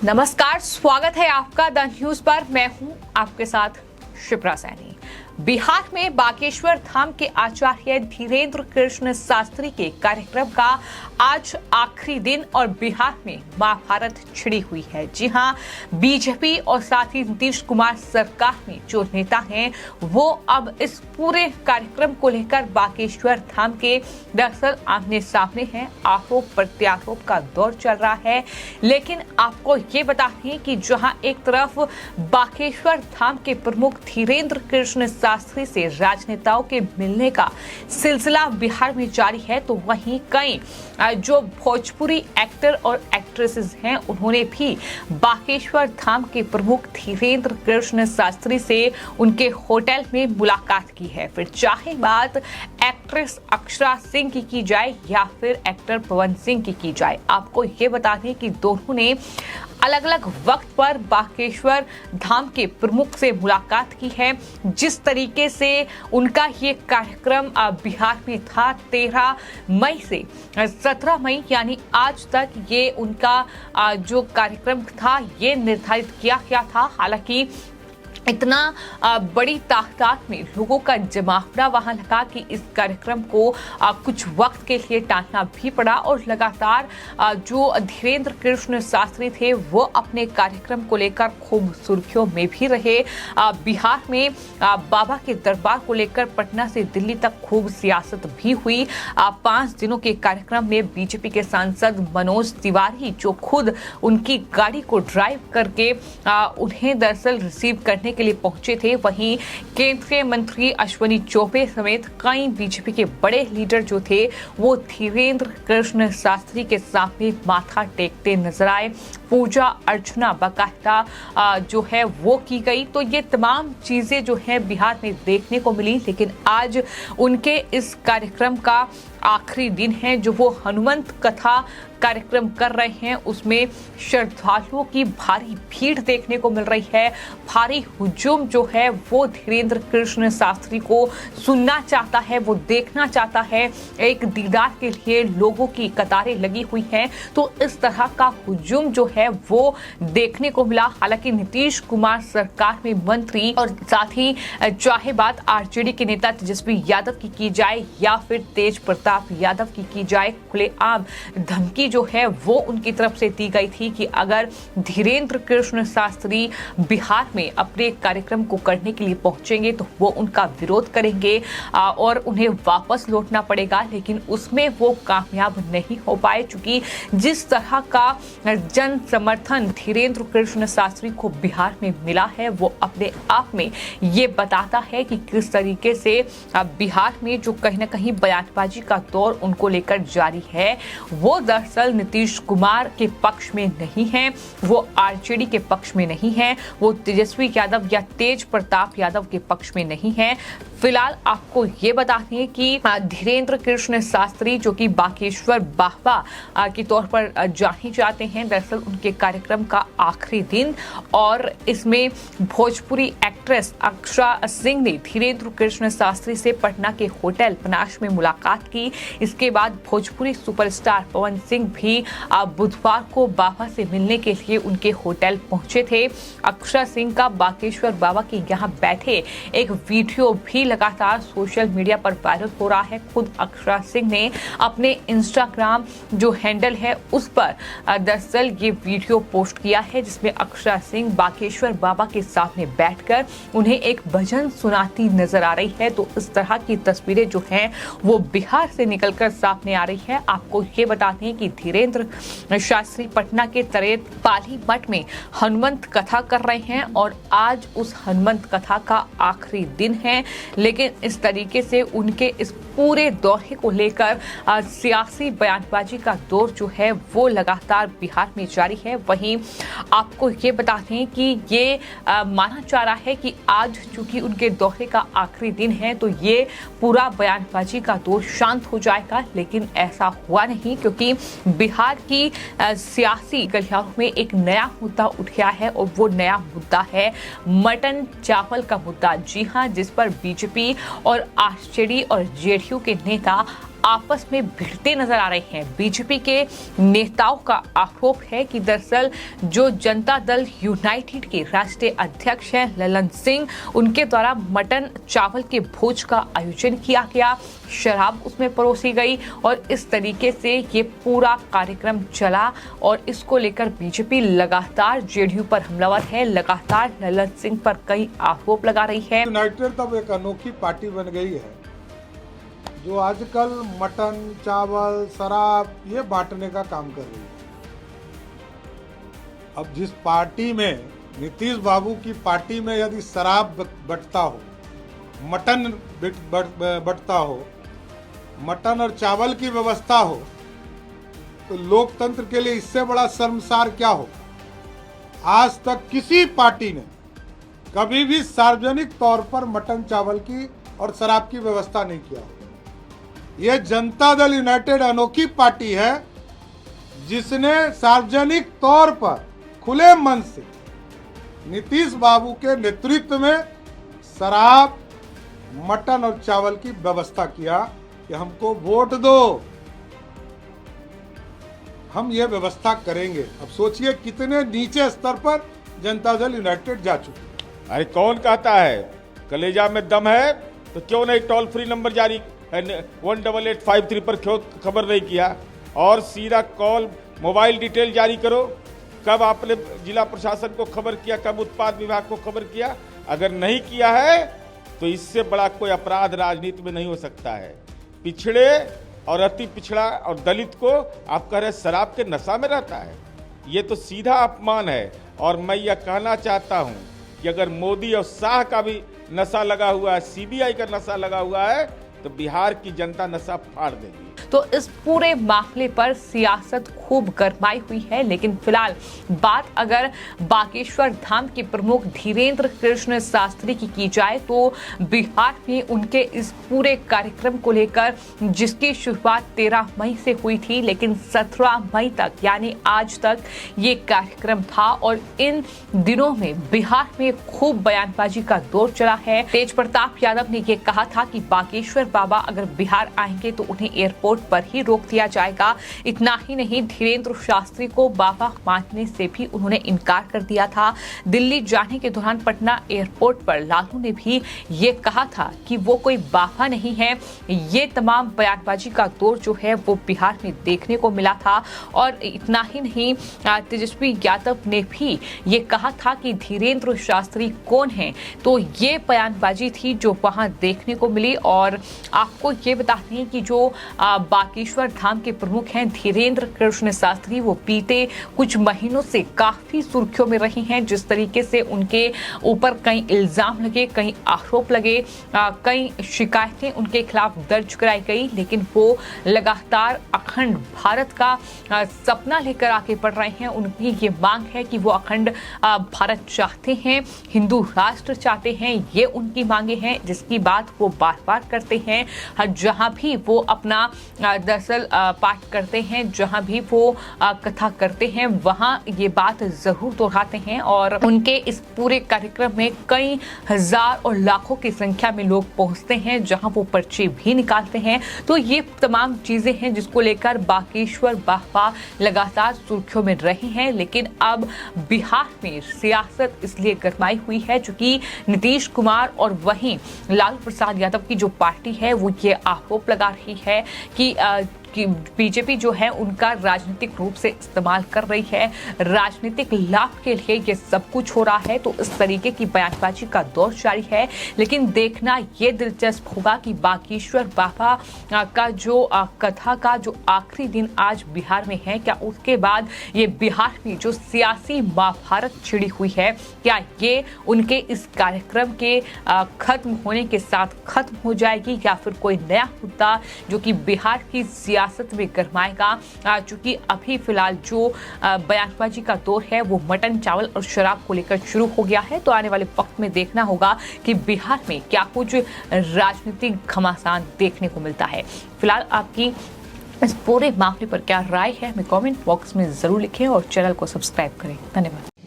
नमस्कार, स्वागत है आपका द न्यूज पर। मैं हूं आपके साथ शिप्रा सैनी। बिहार में बागेश्वर धाम के आचार्य धीरेन्द्र कृष्ण शास्त्री के कार्यक्रम का आज आखिरी दिन और बिहार में महाभारत छिड़ी हुई है। जी हां, बीजेपी और साथ ही नीतीश कुमार सरकार में जो नेता हैं वो अब इस पूरे कार्यक्रम को लेकर बागेश्वर धाम के दरअसल आमने सामने हैं। आरोप प्रत्यारोप का दौर चल रहा है, लेकिन आपको ये बता दें कि जहां एक तरफ बागेश्वर धाम के प्रमुख धीरेन्द्र कृष्ण शास्त्री से राजनेताओं के मिलने का सिलसिला बिहार में जारी है, तो वहीं कई जो भोजपुरी एक्टर और एक्ट्रेसेस हैं उन्होंने भी बागेश्वर धाम के प्रमुख धीरेन्द्र कृष्ण शास्त्री से उनके होटल में मुलाकात की है। फिर चाहे बात एक्ट्रेस अक्षरा सिंह की जाए या फिर एक्टर पवन सिंह की जाए, आपको ये बता दें कि दोनों ने अलग अलग वक्त पर बागेश्वर धाम के प्रमुख से मुलाकात की है। जिस तरीके से उनका ये कार्यक्रम बिहार में था 13 मई से 17 मई यानी आज तक ये उनका जो कार्यक्रम था ये निर्धारित किया गया था। हालांकि इतना बड़ी तादाद में लोगों का जमावड़ा वहां लगा कि इस कार्यक्रम को कुछ वक्त के लिए टालना भी पड़ा और लगातार जो धीरेन्द्र कृष्ण शास्त्री थे वो अपने कार्यक्रम को लेकर खूब सुर्खियों में भी रहे। बिहार में बाबा के दरबार को लेकर पटना से दिल्ली तक खूब सियासत भी हुई। 5 दिनों के कार्यक्रम में बीजेपी के सांसद मनोज तिवारी जो खुद उनकी गाड़ी को ड्राइव करके उन्हें दरअसल रिसीव करने के लिए पहुंचे थे, वहीं केंद्रीय मंत्री अश्विनी चौबे समेत कई बीजेपी के बड़े लीडर जो थे वो धीरेन्द्र कृष्ण शास्त्री के सामने माथा टेकते नजर आए। पूजा अर्चना बाकायदा जो है वो की गई। तो ये तमाम चीजें जो है बिहार में देखने को मिली, लेकिन आज उनके इस कार्यक्रम का आखिरी दिन है। जो वो हनुमंत कथा कार्यक्रम कर रहे हैं उसमें श्रद्धालुओं की भारी भीड़ देखने को मिल रही है। भारी हुजूम जो है वो धीरेन्द्र कृष्ण शास्त्री को सुनना चाहता है, वो देखना चाहता है। एक दीदार के लिए लोगों की कतारें लगी हुई हैं, तो इस तरह का हुजूम जो है वो देखने को मिला। हालांकि नीतीश कुमार सरकार में मंत्री और साथ ही चाहे बात आरजेडी के नेता तेजस्वी यादव की जाए या फिर तेज प्रताप यादव की जाए, खुलेआम धमकी जो है वो उनकी तरफ से दी गई थी कि अगर धीरेन्द्र कृष्ण शास्त्री बिहार में अपने कार्यक्रम को करने के लिए पहुंचेंगे तो वो उनका विरोध करेंगे और उन्हें वापस लौटना पड़ेगा। लेकिन उसमें वो कामयाब नहीं हो पाए, चूंकि जिस तरह का जन समर्थन धीरेन्द्र कृष्ण शास्त्री को बिहार में मिला है वो अपने आप में ये बताता है कि किस तरीके से बिहार में जो कहीं ना कहीं बयानबाजी का दौर उनको लेकर जारी है वो दरअसल नीतीश कुमार के पक्ष में नहीं है, वो आरजेडी के पक्ष में नहीं है, वो तेजस्वी यादव या तेज प्रताप यादव के पक्ष में नहीं है। फिलहाल आपको ये बता दें कि धीरेन्द्र कृष्ण शास्त्री जो कि बागेश्वर बाबा के तौर पर जाने जाते हैं, दरअसल उनके कार्यक्रम का आखिरी दिन और इसमें भोजपुरी एक्ट्रेस अक्षरा सिंह ने धीरेन्द्र कृष्ण शास्त्री से पटना के होटल पनाश में मुलाकात की। इसके बाद भोजपुरी सुपरस्टार पवन सिंह भी बुधवार को बाबा से मिलने के लिए उनके होटल पहुंचे थे। अक्षरा सिंह का बागेश्वर बाबा के यहाँ बैठे एक वीडियो भी लगातार सोशल मीडिया पर वायरल हो रहा है। खुद अक्षरा सिंह ने अपने इंस्टाग्राम जो हैंडल है उस पर दरअसल ये वीडियो पोस्ट किया है, जिसमें अक्षरा सिंह बागेश्वर बाबा के सामने बैठकर उन्हें एक भजन सुनाती नजर आ रही है। तो इस तरह की तस्वीरें जो हैं वो बिहार से निकलकर सामने आ रही है। आपको ये बता दें कि धीरेन्द्र शास्त्री पटना के तरेत पाली मठ में हनुमंत कथा कर रहे हैं और आज उस हनुमंत कथा का आखिरी दिन है। लेकिन इस तरीके से उनके इस पूरे दौरे को लेकर सियासी बयानबाजी का दौर जो है वो लगातार बिहार में जारी है। वहीं आपको ये बता दें कि ये माना जा रहा है कि आज चूंकि उनके दौरे का आखिरी दिन है तो ये पूरा बयानबाजी का दौर शांत हो जाएगा, लेकिन ऐसा हुआ नहीं क्योंकि बिहार की सियासी गलियारों में एक नया मुद्दा उठ गया है और वो नया मुद्दा है मटन चावल का मुद्दा। जी हाँ, जिस पर बीजेपी और आरजेडी और जेडीयू के नेता आपस में भिड़ते नजर आ रहे हैं। बीजेपी के नेताओं का आरोप है कि दरअसल जो जनता दल यूनाइटेड के राष्ट्रीय अध्यक्ष हैं ललन सिंह, उनके द्वारा मटन चावल के भोज का आयोजन किया गया, शराब उसमें परोसी गई और इस तरीके से ये पूरा कार्यक्रम चला। और इसको लेकर बीजेपी लगातार जेडीयू पर हमलावर है, लगातार ललन सिंह पर कई आरोप लगा रही है। यूनाइटेड तब एक अनोखी पार्टी बन गई है जो आजकल मटन चावल शराब ये बांटने का काम कर रही है। अब जिस पार्टी में नीतीश बाबू की पार्टी में यदि शराब बंटता हो, मटन बंटता हो, मटन और चावल की व्यवस्था हो, तो लोकतंत्र के लिए इससे बड़ा शर्मसार क्या हो। आज तक किसी पार्टी ने कभी भी सार्वजनिक तौर पर मटन चावल की और शराब की व्यवस्था नहीं किया। यह जनता दल यूनाइटेड अनोखी पार्टी है जिसने सार्वजनिक तौर पर खुले मन से नीतीश बाबू के नेतृत्व में शराब मटन और चावल की व्यवस्था किया कि हमको वोट दो, हम ये व्यवस्था करेंगे। अब सोचिए कितने नीचे स्तर पर जनता दल यूनाइटेड जा चुकी है। अरे कौन कहता है कलेजा में दम है तो क्यों नहीं टोल फ्री नंबर जारी 18853 पर क्यों खबर नहीं किया, और सीधा कॉल मोबाइल डिटेल जारी करो। कब आपने जिला प्रशासन को खबर किया, कब उत्पाद विभाग को खबर किया? अगर नहीं किया है तो इससे बड़ा कोई अपराध राजनीति में नहीं हो सकता है। पिछड़े और अति पिछड़ा और दलित को आप कह रहे शराब के नशा में रहता है, ये तो सीधा अपमान है। और मैं यह कहना चाहता हूं कि अगर मोदी और शाह का भी नशा लगा हुआ है, सीबीआई का नशा लगा हुआ है, तो बिहार की जनता नशा फाड़ देगी। तो इस पूरे मामले पर सियासत खूब गरमाई हुई है। लेकिन फिलहाल बात अगर बागेश्वर धाम के प्रमुख धीरेन्द्र कृष्ण शास्त्री की जाए तो बिहार में उनके इस पूरे कार्यक्रम को लेकर जिसकी शुरुआत 13 मई से हुई थी, लेकिन 17 मई तक यानी आज तक ये कार्यक्रम था। और इन दिनों में बिहार में खूब बयानबाजी का दौर चला है। तेज प्रताप यादव ने यह कहा था कि बागेश्वर बाबा अगर बिहार आएंगे तो उन्हें एयरपोर्ट पर ही रोक दिया जाएगा। इतना ही नहीं, धीरेन्द्र शास्त्री को बाबा मानने से भी उन्होंने इनकार कर दिया था। दिल्ली जाने के दौरान पटना एयरपोर्ट पर लालू ने भी ये कहा था कि वो कोई बाबा नहीं है। ये तमाम बयानबाजी का दौर जो है वो बिहार में देखने को मिला था। और इतना ही नहीं, तेजस्वी यादव ने भी ये कहा था कि धीरेन्द्र शास्त्री कौन है। तो ये बयानबाजी थी जो वहां देखने को मिली। और आपको ये बता दें कि जो बागेश्वर धाम के प्रमुख हैं धीरेन्द्र कृष्ण शास्त्री, वो बीते कुछ महीनों से काफी सुर्खियों में रही हैं। जिस तरीके से उनके ऊपर कई इल्जाम लगे, कई आरोप लगे, कई शिकायतें उनके खिलाफ दर्ज कराई गई, लेकिन वो लगातार अखंड भारत का सपना लेकर आगे बढ़ रहे हैं। उनकी ये मांग है कि वो अखंड भारत चाहते हैं, हिंदू राष्ट्र चाहते हैं। ये उनकी मांगे हैं जिसकी बात वो बार बार करते हैं। जहां भी वो अपना दरअसल पाठ करते हैं, जहां भी वो कथा करते हैं, वहां ये बात जरूर दोहराते हैं। और उनके इस पूरे कार्यक्रम में कई हजार और लाखों की संख्या में लोग पहुंचते हैं, जहां वो पर्चे भी निकालते हैं। तो ये तमाम चीजें हैं जिसको लेकर बागेश्वर बाबा लगातार सुर्खियों में रहे हैं। लेकिन अब बिहार में सियासत इसलिए गरमाई हुई है चूंकि नीतीश कुमार और वहीं लालू प्रसाद यादव की जो पार्टी है वो ये आरोप लगा रही है कि बीजेपी जो है उनका राजनीतिक रूप से इस्तेमाल कर रही है, राजनीतिक लाभ के लिए ये सब कुछ हो रहा है। तो इस तरीके की बयानबाजी का दौर जारी है। लेकिन देखना ये दिलचस्प होगा कि बागेश्वर बाबा का जो कथा का जो आखिरी दिन आज बिहार में है, क्या उसके बाद ये बिहार में जो सियासी महाभारत छिड़ी हुई है, क्या ये उनके इस कार्यक्रम के खत्म होने के साथ खत्म हो जाएगी, या फिर कोई नया मुद्दा जो कि बिहार की सियासत में गरमाएगा। चूंकि अभी फिलहाल जो बयानबाजी का दौर है वो मटन चावल और शराब को लेकर शुरू हो गया है। तो आने वाले वक्त में देखना होगा कि बिहार में क्या कुछ राजनीतिक घमासान देखने को मिलता है। फिलहाल आपकी इस पूरे मामले पर क्या राय है हमें कमेंट बॉक्स में जरूर लिखें और चैनल को सब्सक्राइब करें। धन्यवाद।